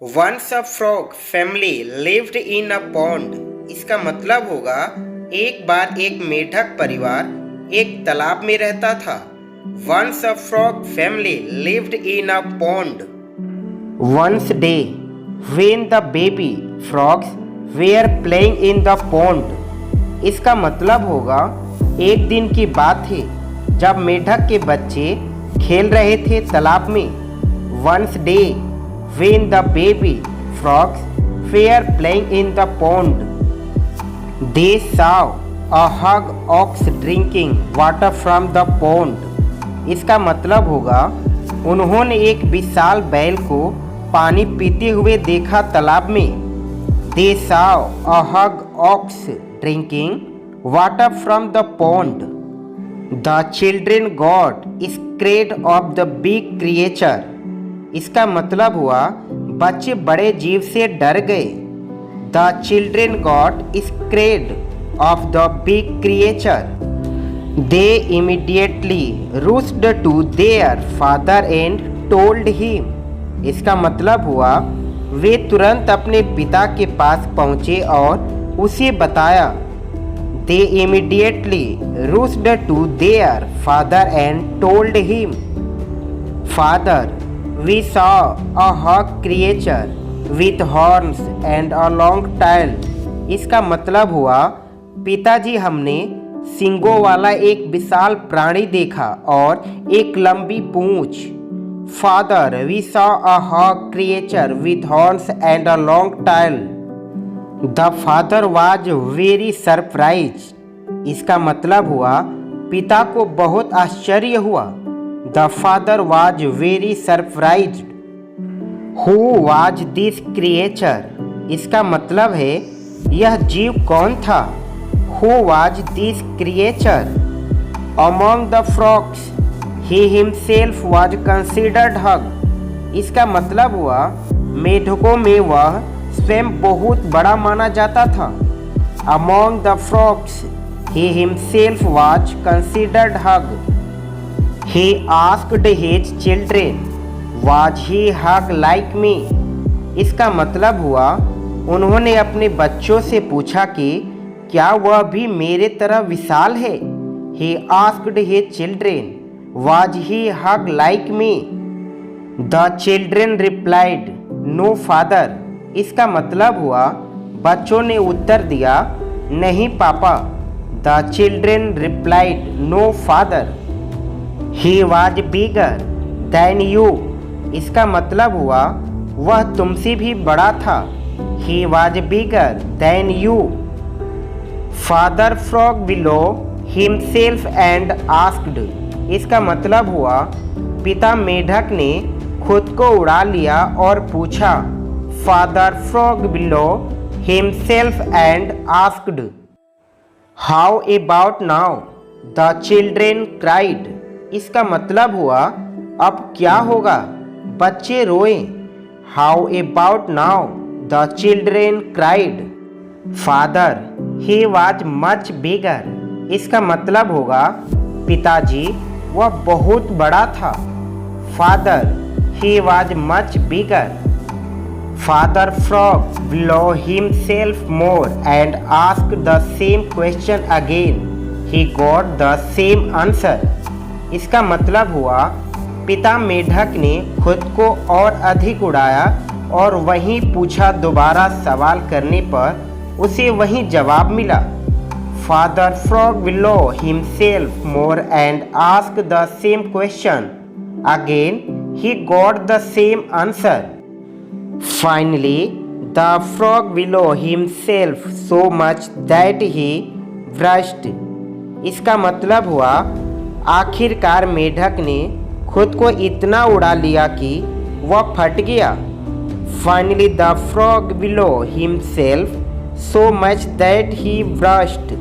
Once a frog family lived in a pond। इसका मतलब होगा एक बार एक मेढक परिवार एक तालाब में रहता था। Once a frog family lived in a pond। Once day when the baby frogs were playing in the pond। इसका मतलब होगा एक दिन की बात है जब मेढक के बच्चे खेल रहे थे तालाब में। Once day when the baby frogs were playing in the pond, they saw a hog ox drinking water from the pond। इसका मतलब होगा उन्होंने एक विशाल बैल को पानी पीते हुए देखा तालाब में। They saw a hog ox drinking water from the pond। The children got scared of the big creature। इसका मतलब हुआ बच्चे बड़े जीव से डर गए। The children got scared of the big creature। They immediately rushed to their father and told him। इसका मतलब हुआ वे तुरंत अपने पिता के पास पहुँचे और उसे बताया। They immediately rushed to their father and told him, Father, we saw a hog creature with horns and a long tail। इसका मतलब हुआ पिताजी हमने सींगों वाला एक विशाल प्राणी देखा और एक लंबी पूंछ। Father, we saw a hog creature with horns and a long tail। The father was very surprised। इसका मतलब हुआ पिता को बहुत आश्चर्य हुआ। The father was very surprised। Who was this creature? इसका मतलब है यह जीव कौन था। Who was this creature? Among the frogs, he himself was considered hog। इसका मतलब हुआ मेढकों में वह स्वयं बहुत बड़ा माना जाता था। Among the frogs, he himself was considered hug। He asked his children, was he hug like me? इसका मतलब हुआ उन्होंने अपने बच्चों से पूछा कि क्या वह भी मेरे तरह विशाल है। He asked his children, was he hug like me? The children replied, no father। इसका मतलब हुआ बच्चों ने उत्तर दिया नहीं पापा। The children replied, no father। He was bigger than you। इसका मतलब हुआ वह तुमसे भी बड़ा था। He was bigger than you। Father frog below himself and asked। इसका मतलब हुआ पिता मेढक ने खुद को उड़ा लिया और पूछा। Father frog below himself and asked, How about now? The children cried। इसका मतलब हुआ अब क्या होगा, बच्चे रोए। How about now? The children cried। Father, he was much bigger। इसका मतलब होगा पिताजी वह बहुत बड़ा था। Father, he was much bigger। Father frog below himself more and asked the same question again। He got the same answer। इसका मतलब हुआ पिता मेढक ने खुद को और अधिक उड़ाया और वहीं पूछा। दोबारा सवाल करने पर उसे वहीं जवाब मिला। Father frog below himself more and asked the same question again। He got the same answer। Finally, the frog below himself so much that he burst। इसका मतलब हुआ आखिरकार मेढक ने खुद को इतना उड़ा लिया कि वह फट गया। Finally, the frog below himself so much that he burst।